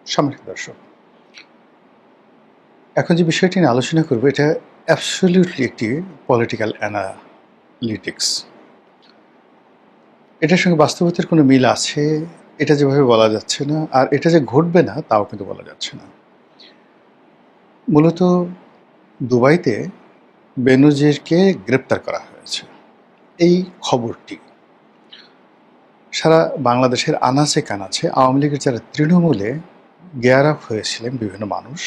সম্মানিত দর্শক, এখন যে বিষয়টি নিয়ে আলোচনা করব এটা অ্যাবসলিউটলি একটি পলিটিক্যাল অ্যানালিটিক্স। এটার সঙ্গে বাস্তবতার কোনো মিল আছে এটা যেভাবে বলা যাচ্ছে না, আর এটা যে ঘটবে না তাও কিন্তু বলা যাচ্ছে না। মূলত দুবাইতে বেনজিরকে গ্রেপ্তার করা হয়েছে, এই খবরটি সারা বাংলাদেশের আনাচে কানাচে আওয়ামী লীগের যারা তৃণমূলে গেয়ার আপ হয়েছিলেন বিভিন্ন মানুষ,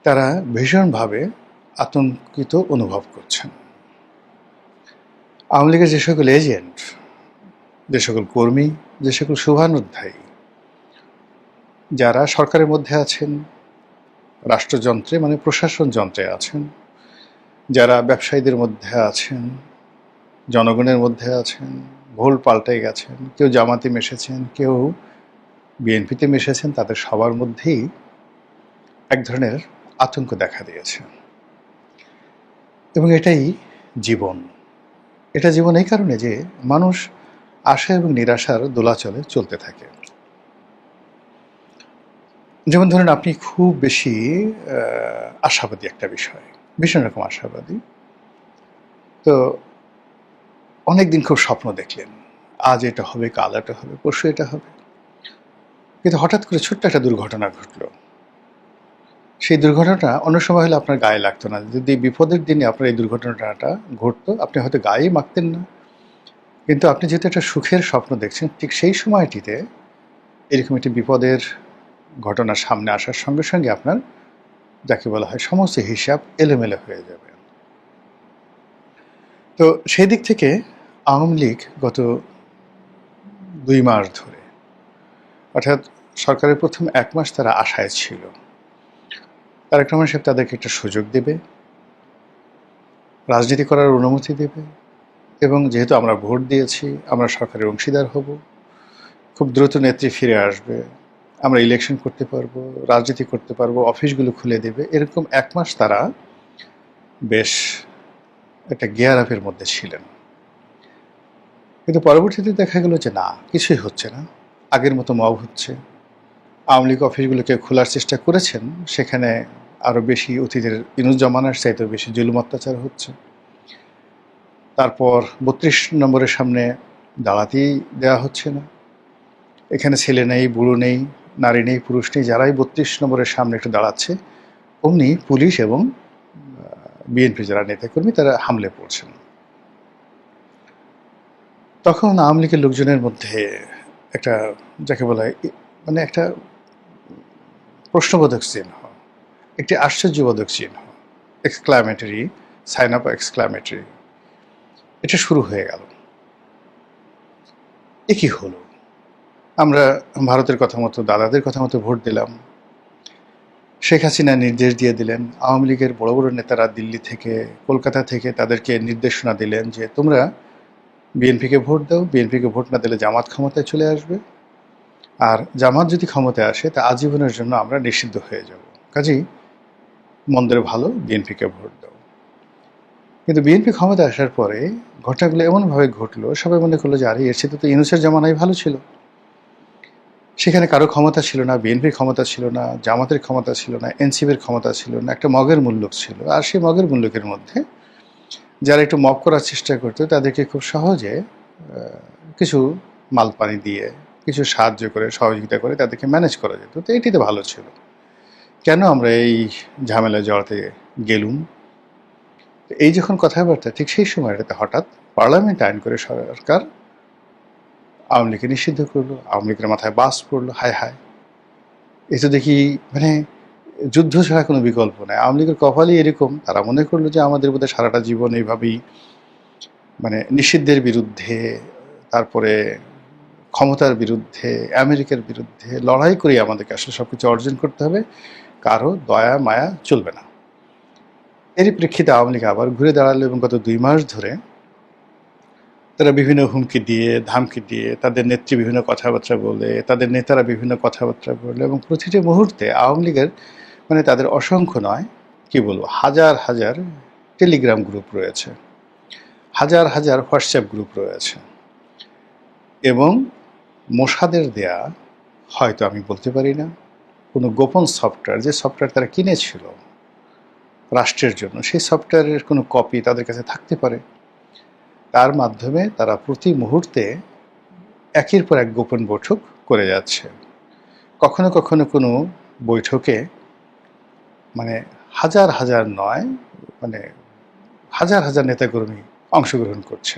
তারা ভীষণভাবে আতঙ্কিত অনুভব করছেন। আওয়ামী লীগের যে সকল এজেন্ট, যে সকল কর্মী, যে সকল শুভানুধ্যায়ী যারা সরকারের মধ্যে আছেন, রাষ্ট্রযন্ত্রে মানে প্রশাসন যন্ত্রে আছেন, যারা ব্যবসায়ীদের মধ্যে আছেন, জনগণের মধ্যে আছেন, ভোল পাল্টে গেছেন, কেউ জামাতে মিশেছেন, কেউ বিএনপিতে মিশেছেন, তাদের সবার মধ্যেই এক ধরনের আতঙ্ক দেখা দিয়েছে। এবং এটাই জীবন। এটা জীবন এই কারণে যে মানুষ আশা এবং নিরাশার দোলাচলে চলতে থাকে। যেমন ধরেন, আপনি খুব বেশি আশাবাদী একটা বিষয়, ভীষণ রকম আশাবাদী, তো অনেকদিন খুব স্বপ্ন দেখলেন, আজ এটা হবে, কাল এটা হবে, পরশু এটা হবে, কিন্তু হঠাৎ করে ছোট্ট একটা দুর্ঘটনা ঘটলো। সেই দুর্ঘটনাটা অন্য সময় হলে আপনার গায়ে লাগতো না। যদি বিপদের দিনে আপনার এই দুর্ঘটনাটা ঘটতো, আপনি হয়তো গায়েই মাখতেন না, কিন্তু আপনি যেহেতু একটা সুখের স্বপ্ন দেখছেন, ঠিক সেই সময়টিতে এরকম একটি বিপদের ঘটনা সামনে আসার সঙ্গে সঙ্গে আপনার, যাকে বলা হয়, সমস্ত হিসাব এলোমেলো হয়ে যাবে। তো সেই দিক থেকে আওয়ামী লীগ গত 2 মাস ধরে, অর্থাৎ সরকারের প্রথম 1 মাস তারা আশায় ছিল তারেক রহমান সাহেব তাদেরকে একটা সুযোগ দেবে, রাজনীতি করার অনুমতি দেবে, এবং যেহেতু আমরা ভোট দিয়েছি, আমরা সরকারের অংশীদার হব, খুব দ্রুত নেত্রী ফিরে আসবে, আমরা ইলেকশন করতে পারবো, রাজনীতি করতে পারবো, অফিসগুলো খুলে দেবে, এরকম 1 মাস তারা বেশ একটা গিয়ার আপের মধ্যে ছিলেন। কিন্তু পরবর্তীতে দেখা গেল যে না, কিছুই হচ্ছে না, আগের মতো মব হচ্ছে। আওয়ামী লীগ অফিসগুলোকে খোলার চেষ্টা করেছেন, সেখানে আরও বেশি অতীতের ইনুস জামানার চাইতেও বেশি জুলুম অত্যাচার হচ্ছে। তারপর 32 নম্বরের সামনে দাঁড়াতেই দেওয়া হচ্ছে না। এখানে ছেলে নেই, বুড়ো নেই, নারী নেই, পুরুষ নেই, যারাই 32 নম্বরের সামনে একটু দাঁড়াচ্ছে, অমনি পুলিশ এবং বিএনপি যারা নেতাকর্মী তারা হামলে পড়ছেন। তখন আওয়ামী লীগের লোকজনের মধ্যে একটা, যাকে বলা হয়, মানে একটা প্রশ্নবোধক চিহ্ন, একটি আশ্চর্যবোধক চিহ্ন, এক্সক্লামেটরি, সাইন আপ এক্সক্লামেটরি, এটা শুরু হয়ে গেল। এ কি হলো? আমরা ভারতের কথা মতো, দাদাদের কথা মতো ভোট দিলাম, শেখ হাসিনা নির্দেশ দিয়ে দিলেন, আওয়ামী লীগের বড় বড় নেতারা দিল্লি থেকে, কলকাতা থেকে তাদেরকে নির্দেশনা দিলেন যে তোমরা বিএনপিকে ভোট দাও, বিএনপিকে ভোট না দিলে জামাত ক্ষমতায় চলে আসবে, আর জামাত যদি ক্ষমতায় আসে তা আজীবনের জন্য আমরা নিষিদ্ধ হয়ে যাব, কাজেই মন্দের ভালো বিএনপিকে ভোট দাও। কিন্তু বিএনপি ক্ষমতায় আসার পরে ঘটনাগুলো এমনভাবে ঘটলো, সবাই মনে করলো যে আরে এর সাথে তো ইউনূসের জামানাই ভালো ছিল। সেখানে কারো ক্ষমতা ছিল না, বিএনপির ক্ষমতা ছিল না, জামাতের ক্ষমতা ছিল না, এনসিপির ক্ষমতা ছিল না, একটা মগের মুল্লুক ছিল। আর সেই মগের মুল্লুকের মধ্যে যারা একটু মগ করার চেষ্টা করতো তাদেরকে খুব সহজে কিছু মাল পানি দিয়ে, কিছু সাহায্য করে, সহযোগিতা করে তাদেরকে ম্যানেজ করা যেত। তো এটিতে ভালো ছিল। কেন আমরা এই ঝামেলায় জড়াতে গেলুম? এই যখন কথাবার্তা, ঠিক সেই সময়টাতে হঠাৎ পার্লামেন্ট আইন করে সরকার আওয়ামী লীগকে নিষিদ্ধ করলো, আওয়ামী লীগের মাথায় বাস পড়লো। হায় হায়, এই তো দেখি মানে যুদ্ধ ছাড়া কোনো বিকল্প নেই। আওয়ামী লীগের কপালই এরকম, তারা মনে করলো যে আমাদের বোধহয় সারাটা জীবন এইভাবেই মানে নিষিদ্ধের বিরুদ্ধে, তারপরে ক্ষমতার বিরুদ্ধে, আমেরিকার বিরুদ্ধে লড়াই করে আমাদেরকে আসলে সব কিছু অর্জন করতে হবে, কারো দয়া মায়া চলবে না। এরই প্রেক্ষিতে আওয়ামী লীগ আবার ঘুরে দাঁড়ালো এবং গত 2 মাস ধরে তারা বিভিন্ন হুমকি দিয়ে, ধামকি দিয়ে, তাদের নেত্রী বিভিন্ন কথাবার্তা বলে, তাদের নেতারা বিভিন্ন কথাবার্তা বলে, এবং প্রতিটি মুহূর্তে আওয়ামী লীগের মানে তাদের অসংখ্য নয়, কি বলবো, হাজার হাজার টেলিগ্রাম গ্রুপ রয়েছে, হাজার হাজার হোয়াটসঅ্যাপ গ্রুপ রয়েছে, এবং মোসাদের দেয়া হয়তো আমি বলতে পারি না, কোনো গোপন সফটওয়্যার, যে সফটওয়্যার তারা কিনেছিল রাষ্ট্রের জন্য, সেই সফটওয়্যারের কোনো কপি তাদের কাছে থাকতে পারে। তার মাধ্যমে তারা প্রতি মুহূর্তে একের পর এক গোপন বৈঠক করে যাচ্ছে। কখনো কখনো কোনো বৈঠকে মানে হাজার হাজার নয়, মানে হাজার হাজার নেতাকর্মী অংশগ্রহণ করছে।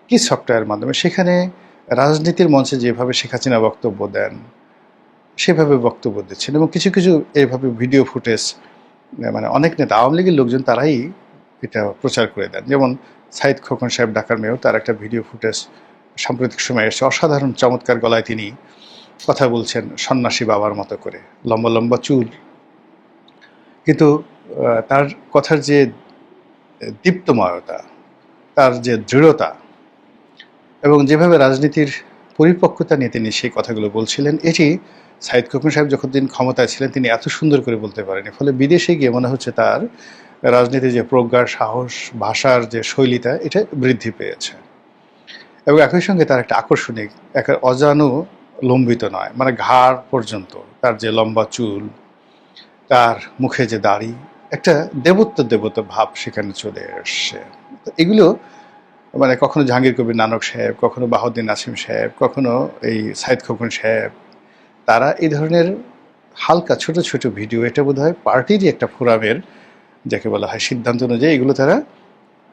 কি সফটওয়্যারের মাধ্যমে? সেখানে রাজনীতির মঞ্চে যেভাবে শেখ হাসিনা বক্তব্য দেন সেভাবে বক্তব্য দিচ্ছেন, এবং কিছু কিছু এইভাবে ভিডিও ফুটেজ মানে অনেক নেতা, আওয়ামী লীগের লোকজন তারাই এটা প্রচার করে দেন। যেমন সাইদ খোকন সাহেব, ঢাকার মেয়র, তার একটা ভিডিও ফুটেজ সাম্প্রতিক সময়ে এসে অসাধারণ চমৎকার গলায় তিনি কথা বলছেন সন্ন্যাসী বাবার মতো করে, লম্বা লম্বা চুল, কিন্তু তার কথার যে দীপ্তময়তা, তার যে দৃঢ়তা, এবং যেভাবে রাজনীতির পরিপক্কতা নিয়ে তিনি সেই কথাগুলো বলছিলেন, এটি সাইদ খোকন সাহেব যখন তিনি ক্ষমতায় ছিলেন তিনি এত সুন্দর করে বলতে পারেনি। ফলে বিদেশে গিয়ে মনে হচ্ছে তার রাজনীতির যে প্রজ্ঞা, সাহস, ভাষার যে শৈলীটা, এটা বৃদ্ধি পেয়েছে। এবং একই সঙ্গে তার একটা আকর্ষণিক, একটা অজানু লম্বিত নয়, মানে ঘাড় পর্যন্ত তার যে লম্বা চুল, তার মুখে যে দাড়ি, একটা দেবত্ব দেবত্ব ভাব সেখানে চলে আসছে। তো এগুলো মানে কখনো জাহাঙ্গীর কবির নানক সাহেব, কখনো বাহাউদ্দিন নাসিম সাহেব, কখনো এই সাইদ খোকন সাহেব, তারা এই ধরনের হালকা ছোট ছোট ভিডিও, এটা বোধ হয় পার্টিরই একটা ফোরামের যাকে বলা হয় সিদ্ধান্ত অনুযায়ী, এগুলো তারা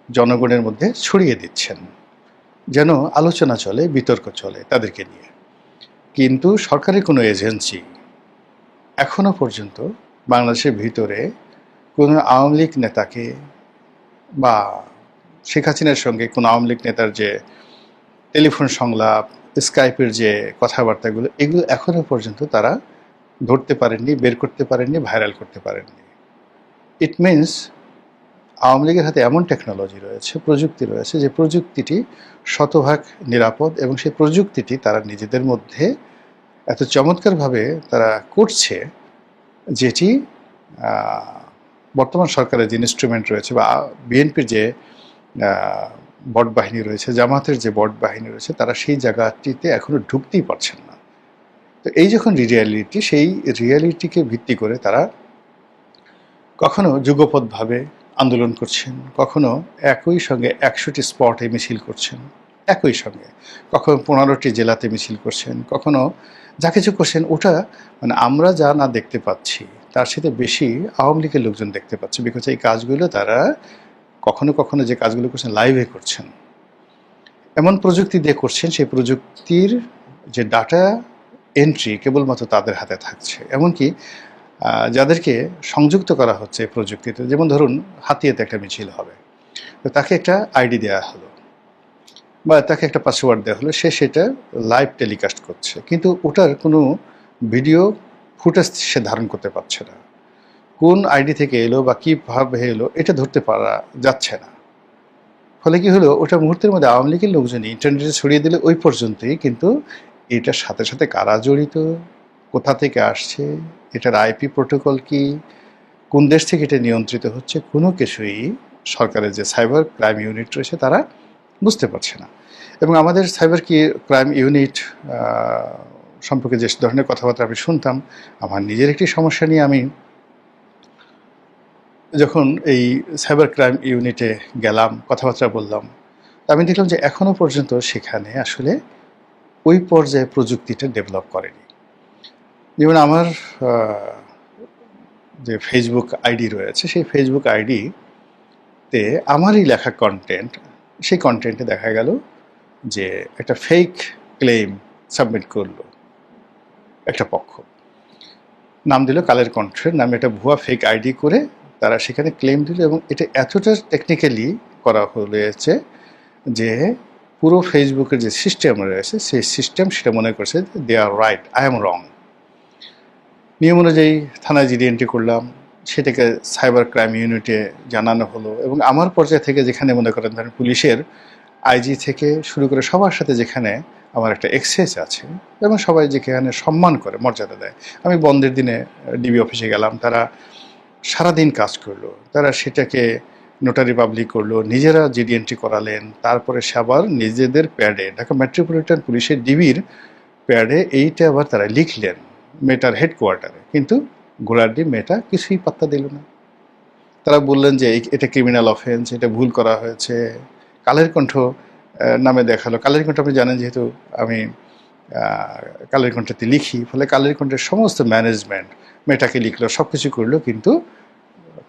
জনগণের মধ্যে ছড়িয়ে দিচ্ছেন যেন আলোচনা চলে, বিতর্ক চলে তাদেরকে নিয়ে। কিন্তু সরকারি কোনো এজেন্সি এখনো পর্যন্ত বাংলাদেশের ভিতরে কোনো আওয়ামী লীগ নেতাকে বা শেখ হাসিনার সঙ্গে কোনো আওয়ামী লীগ নেতার যে টেলিফোন সংলাপ, স্কাইপের যে কথাবার্তাগুলো, এগুলো এখনো পর্যন্ত তারা ধরতে পারেননি, বের করতে পারেননি, ভাইরাল করতে পারেননি। ইট মিনস আওয়ামী লীগের হাতে এমন টেকনোলজি রয়েছে, প্রযুক্তি রয়েছে, যে প্রযুক্তিটি শতভাগ নিরাপদ, এবং সেই প্রযুক্তিটি তারা নিজেদের মধ্যে এত চমৎকারভাবে তারা করছে, যেটি বর্তমান সরকারের যে ইনস্ট্রুমেন্ট রয়েছে বা বিএনপির যে বট বাহিনী রয়েছে, জামাতের যে বট বাহিনী রয়েছে, তারা সেই জায়গাটিতে এখনো ঢুকতেই পারছেন না। তো এই যখন রিয়ালিটি, সেই রিয়ালিটিকে ভিত্তি করে তারা কখনো যুগপৎভাবে আন্দোলন করছেন, কখনো একই সঙ্গে ১০০টি স্পটে মিছিল করছেন একই সঙ্গে, কখনো ১৫টি জেলাতে মিছিল করছেন, কখনো যা কিছু করছেন ওটা মানে আমরা যা না দেখতে পাচ্ছি তার সাথে বেশি আওয়ামী লীগের লোকজন দেখতে পাচ্ছে। বিকজ এই কাজগুলো তারা কখনো কখনো যে কাজগুলো করছেন লাইভে করছেন, এমন প্রযুক্তি দিয়ে করছেন, সেই প্রযুক্তির যে ডাটা এন্ট্রি কেবলমাত্র তাদের হাতে থাকছে। এমনকি যাদেরকে সংযুক্ত করা হচ্ছে এই প্রযুক্তিতে, যেমন ধরুন হাতিয়াতে একটা মিছিল হবে, তো তাকে একটা আইডি দেওয়া হলো বা তাকে একটা পাসওয়ার্ড দেওয়া হলো, সে সেটা লাইভ টেলিকাস্ট করছে, কিন্তু ওটার কোনো ভিডিও ফুটেজ সে ধারণ করতে পারছে না। কোন আইডি থেকে এলো বা কীভাবে এলো এটা ধরতে পারা যাচ্ছে না। ফলে কি হলো, ওটা মুহূর্তের মধ্যে আওয়ামী লীগের লোকজনই ইন্টারনেটে ছড়িয়ে দিলে ওই পর্যন্তই, কিন্তু এটার সাথে সাথে কারা জড়িত, কোথা থেকে আসছে, এটার আইপি প্রোটোকল কি, কোন দেশ থেকে এটা নিয়ন্ত্রিত হচ্ছে, কোনো কিছুই সরকারের যে সাইবার ক্রাইম ইউনিট রয়েছে তারা বুঝতে পারছে না। এবং আমাদের সাইবার ক্রাইম ইউনিট সম্পর্কে যে ধরনের কথাবার্তা আমি শুনতাম, আমার নিজের একটি সমস্যা নিয়ে আমি যখন এই সাইবার ক্রাইম ইউনিটে গেলাম, কথাবার্তা বললাম, আমি দেখলাম যে এখনও পর্যন্ত সেখানে আসলে ওই পর্যায়ে প্রযুক্তিটা ডেভেলপ করেনি। যেমন আমার যে ফেসবুক আইডি রয়েছে, সেই ফেসবুক আইডিতে আমারই লেখা কন্টেন্ট, সেই কন্টেন্টে দেখা গেল যে একটা ফেক ক্লেম সাবমিট করলো একটা পক্ষ, নাম দিল কালের কণ্ঠের নামে একটা ভুয়া ফেক আইডি করে তারা সেখানে ক্লেম দিল, এবং এটা এতটা টেকনিক্যালি করা হয়েছে যে পুরো ফেসবুকের যে সিস্টেম রয়েছে সেই সিস্টেম সেটা মনে করছে দে আর রাইট, আই এম রং। নিয়ম অনুযায়ী থানায় জিডি এন্ট্রি করলাম, সেটাকে সাইবার ক্রাইম ইউনিটে জানানো হলো, এবং আমার পর্যায়ে থেকে যেখানে মনে করেন ধরেন পুলিশের আইজি থেকে শুরু করে সবার সাথে যেখানে আমার একটা এক্সেস আছে, এবং সবাই যেখানে সম্মান করে, মর্যাদা দেয়। আমি বন্ধের দিনে ডিবি অফিসে গেলাম, তারা সারাদিন কাজ করলো, তারা সেটাকে নোটারি পাবলিক করলো, নিজেরা জিডি এন্ট্রি করালেন, তারপরে সে আবার নিজেদের প্যাডে ঢাকা মেট্রোপলিটন পুলিশের ডিবির প্যাডে এইটা আবার তারা লিখলেন মেটার হেডকোয়ার্টারে, কিন্তু ঘোড়ার ডিম মেটা কিছুই পাত্তা দিল না। তারা বললেন যে এটা ক্রিমিনাল অফেন্স, এটা ভুল করা হয়েছে। কালের কণ্ঠ নামে দেখালো। কালের কণ্ঠ আপনি জানেন, যেহেতু আমি কালের কণ্ঠতে লিখি, ফলে কালের কণ্ঠের সমস্ত ম্যানেজমেন্ট মেটাকে লিখলো, সব কিছু করলো, কিন্তু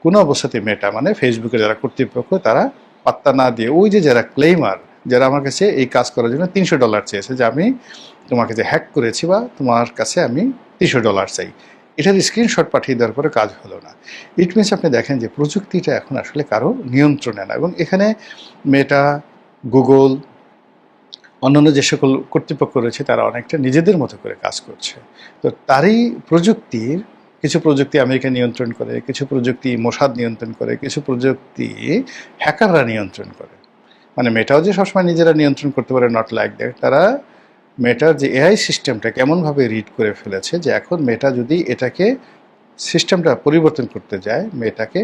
কোনো অবস্থাতে মেটা মানে ফেসবুকের যারা কর্তৃপক্ষ তারা পাত্তা না দিয়ে ওই যে যারা ক্লেমার, যারা আমার কাছে এই কাজ করার জন্য $300 চেয়েছে, যে আমি তোমাকে যে হ্যাক করেছি বা তোমার কাছে আমি $300 চাই, এটার স্ক্রিনশট পাঠিয়ে দেওয়ার পরে কাজ হলো না। ইট মিনস আপনি দেখেন যে প্রযুক্তিটা এখন আসলে কারো নিয়ন্ত্রণে না, এবং এখানে মেটা, গুগল, অন্যান্য যে সকল কর্তৃপক্ষ রয়েছে তারা অনেকটা নিজেদের মতো করে কাজ করছে। তো তারই প্রযুক্তির কিছু প্রযুক্তি আমেরিকা নিয়ন্ত্রণ করে, কিছু প্রযুক্তি মোসাদ নিয়ন্ত্রণ করে, কিছু প্রযুক্তি হ্যাকাররা নিয়ন্ত্রণ করে। মানে মেটাও যে সবসময় নিজেরা নিয়ন্ত্রণ করতে পারে, নট লাইক দ্যাট। তারা মেটার যে এআই সিস্টেমটা কেমনভাবে রিড করে ফেলেছে যে এখন মেটা যদি এটাকে সিস্টেমটা পরিবর্তন করতে যায়, মেটাকে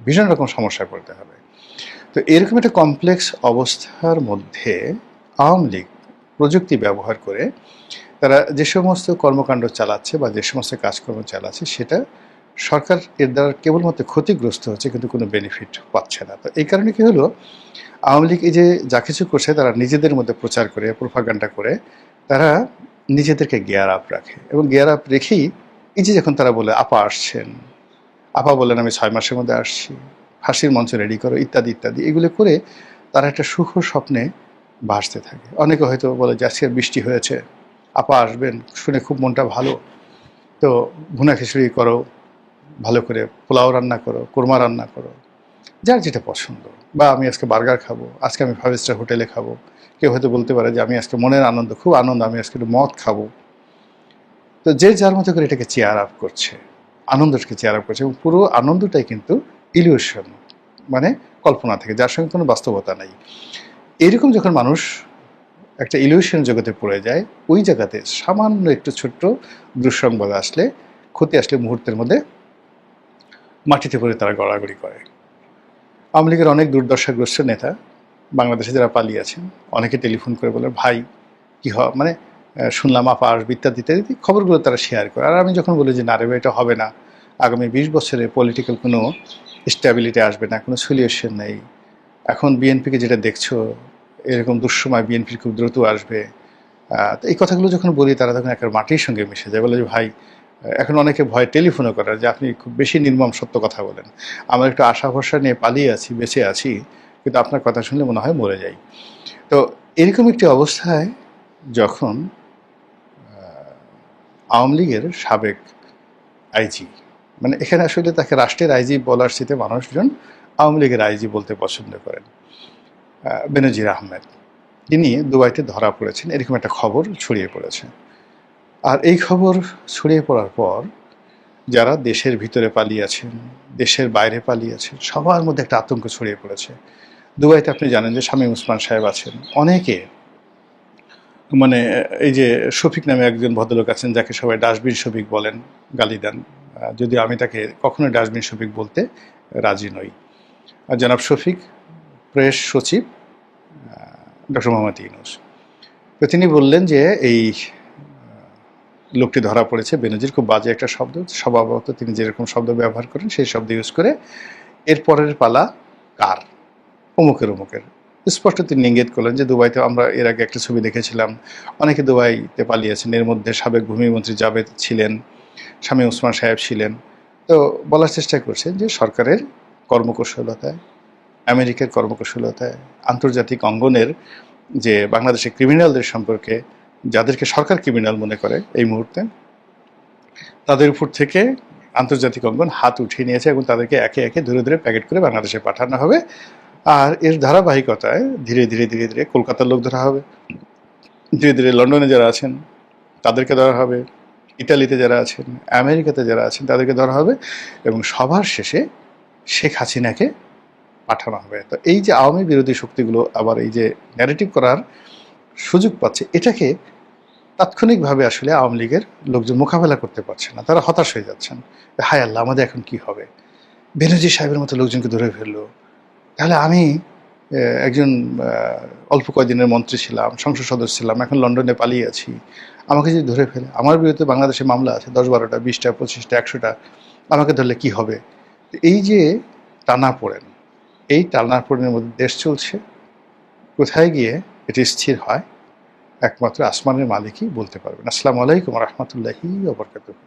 ভীষণ রকম সমস্যায় পড়তে হবে। তো এরকম একটা কমপ্লেক্স অবস্থার মধ্যে আওয়ামী লীগ প্রযুক্তি ব্যবহার করে তারা যে সমস্ত কর্মকাণ্ড চালাচ্ছে বা যে সমস্ত কাজকর্ম চালাচ্ছে, সেটা সরকার এর দ্বারা কেবলমাত্র ক্ষতিগ্রস্ত হচ্ছে, কিন্তু কোনো বেনিফিট পাচ্ছে না। তো এই কারণে কি হলো, আওয়ামী লীগ এই যে যা কিছু করছে তারা নিজেদের মধ্যে প্রচার করে, প্রোপাগান্ডা করে তারা নিজেদেরকে গিয়ার আপ রাখে, এবং গিয়ার আপ রেখেই এই যে যখন তারা বলে আপা আসছেন, আপা বলেন আমি 6 মাসের মধ্যে আসছি, ফাঁসির মঞ্চ রেডি করো, ইত্যাদি ইত্যাদি, এগুলো করে তারা একটা সুখ স্বপ্নে ভাসতে থাকে। অনেকে হয়তো বলে যে আজকে বৃষ্টি হয়েছে, আপা আসবেন, শুনে খুব মনটা ভালো, তো ভুনা খিচুড়ি করো, ভালো করে পোলাও রান্না করো, কোরমা রান্না করো, যার যেটা পছন্দ। বা আমি আজকে বার্গার খাবো, আজকে আমি 5 স্টার হোটেলে খাবো। কেউ হয়তো বলতে পারে যে আমি আজকে মনের আনন্দ, খুব আনন্দ, আমি আজকে একটু মদ খাবো। তো যে যার মতো করে এটাকে চেয়ার আপ করছে, আনন্দটাকে চেয়ার আপ করছে, এবং পুরো আনন্দটাই কিন্তু ইলিউশন, মানে কল্পনা থেকে, যার সঙ্গে কোনো বাস্তবতা নাই। এরকম যখন মানুষ একটা ইলিউশন জগতে পড়ে যায়, ওই জায়গাতে সামান্য একটু ছোট্ট দুঃসংবাদ আসলে, ক্ষতি আসলে মুহূর্তের মধ্যে মাটিতে পড়ে তারা গড়াগড়ি করে। আওয়ামী লীগের অনেক দুর্দশাগ্রস্ত নেতা বাংলাদেশে যারা পালিয়ে আছেন, অনেকে টেলিফোন করে বলে ভাই কি মানে শুনলাম আপা আসবে, ইত্যাদি ইত্যাদি খবরগুলো তারা শেয়ার করে। আর আমি যখন বলি যে না রে ভাই, এটা হবে না, আগামী 20 বছরে পলিটিক্যাল কোনো স্ট্যাবিলিটি আসবে না, কোনো সলিউশন নেই, এখন বিএনপিকে যেটা দেখছো এরকম দুঃসময় বিএনপির খুব দ্রুত আসবে, তো এই কথাগুলো যখন বলি তারা তখন একটা মাটির সঙ্গে মিশে যায়, বলে যে ভাই, এখন অনেকে ভয় টেলিফোনও করার যে আপনি খুব বেশি নির্মম সত্য কথা বলেন, আমরা একটু আশা ভরসা নিয়ে পালিয়ে আছি, বেঁচে আছি, কিন্তু আপনার কথা শুনলে মনে হয় মরে যাই। তো এরকম একটি অবস্থায় যখন আওয়ামী লীগের সাবেক আইজি, মানে এখানে আসলে তাকে রাষ্ট্রের আইজি বলার সাথে মানুষজন আওয়ামী লীগের আইজি বলতে পছন্দ করেন, বেনজির আহমেদ, তিনি দুবাইতে ধরা পড়েছেন, এরকম একটা খবর ছড়িয়ে পড়েছে। আর এই খবর ছড়িয়ে পড়ার পর যারা দেশের ভিতরে পালিয়ে আছেন, দেশের বাইরে পালিয়ে আছেন, সবার মধ্যে একটা আতঙ্ক ছড়িয়ে পড়েছে। দুবাইতে আপনি জানেন যে শামীম ওসমান সাহেব আছেন, অনেকে মানে এই যে শফিক নামে একজন ভদ্রলোক আছেন যাকে সবাই ডাস্টবিন শফিক বলেন, গালি দেন, যদিও আমি তাকে কখনোই ডাস্টবিন শফিক বলতে রাজি নই। আর জনাব শফিক প্রেস সচিব ডক্টর মোহাম্মদ ইউনূস, তো তিনি বললেন যে এই লোকটি ধরা পড়েছে, বেনজির, খুব বাজে একটা শব্দ, স্বভাবত তিনি যেরকম শব্দ ব্যবহার করেন সেই শব্দ ইউজ করে এর পরের পালা কার, অমুকের অমুকের। স্পষ্ট তিনি ইঙ্গিত করলেন যে দুবাইতে আমরা এর আগে একটা ছবি দেখেছিলাম, অনেকে দুবাইতে পালিয়েছেন, এর মধ্যে সাবেক ভূমিমন্ত্রী জাভেদ ছিলেন, শামীম ওসমান সাহেব ছিলেন। তো বলার চেষ্টা করছেন যে সরকারের কর্মকুশলতায়, আমেরিকার কর্মকুশলতায়, আন্তর্জাতিক অঙ্গনের যে বাংলাদেশের ক্রিমিনালদের সম্পর্কে, যাদেরকে সরকার ক্রিমিনাল মনে করে এই মুহূর্তে, তাদের উপর থেকে আন্তর্জাতিক অঙ্গন হাত উঠিয়ে নিয়েছে, এবং তাদেরকে একে একে ধরে ধরে প্যাকেট করে বাংলাদেশে পাঠানো হবে। আর এর ধারাবাহিকতায় ধীরে ধীরে ধীরে ধীরে কলকাতার লোক ধরা হবে, ধীরে ধীরে লন্ডনে যারা আছেন তাদেরকে ধরা হবে, ইটালিতে যারা আছেন, আমেরিকাতে যারা আছেন তাদেরকে ধরা হবে, এবং সবার শেষে শেখ হাসিনাকে পাঠানো হবে। তো এই যে আওয়ামী বিরোধী শক্তিগুলো আবার এই যে ন্যারেটিভ করার সুযোগ পাচ্ছে, এটাকে তাৎক্ষণিকভাবে আসলে আওয়ামী লীগের লোকজন মোকাবেলা করতে পারছে না, তারা হতাশ হয়ে যাচ্ছেন, হায় আল্লাহ, আমাদের এখন কি হবে, বেনজির সাহেবের মতো লোকজনকে ধরে ফেললো, তাহলে আমি একজন অল্প কয়েকদিনের মন্ত্রী ছিলাম, সংসদ সদস্য ছিলাম, এখন লন্ডনে পালিয়ে আছি, আমাকে যদি ধরে ফেলে, আমার বিরুদ্ধে বাংলাদেশে মামলা আছে 10-12টা, 20টা, 25টা, 100টা, আমাকে ধরলে কি হবে? এই যে টানাপোড়েন, এই টানাপোড়েনের মধ্যে দেশ চলছে, কোথায় গিয়ে এটি স্থির হয় একমাত্র আসমানের মালিকই বলতে পারবেন। আসসালামু আলাইকুম রহমতুল্লাহি ওয়া বারাকাতুহু।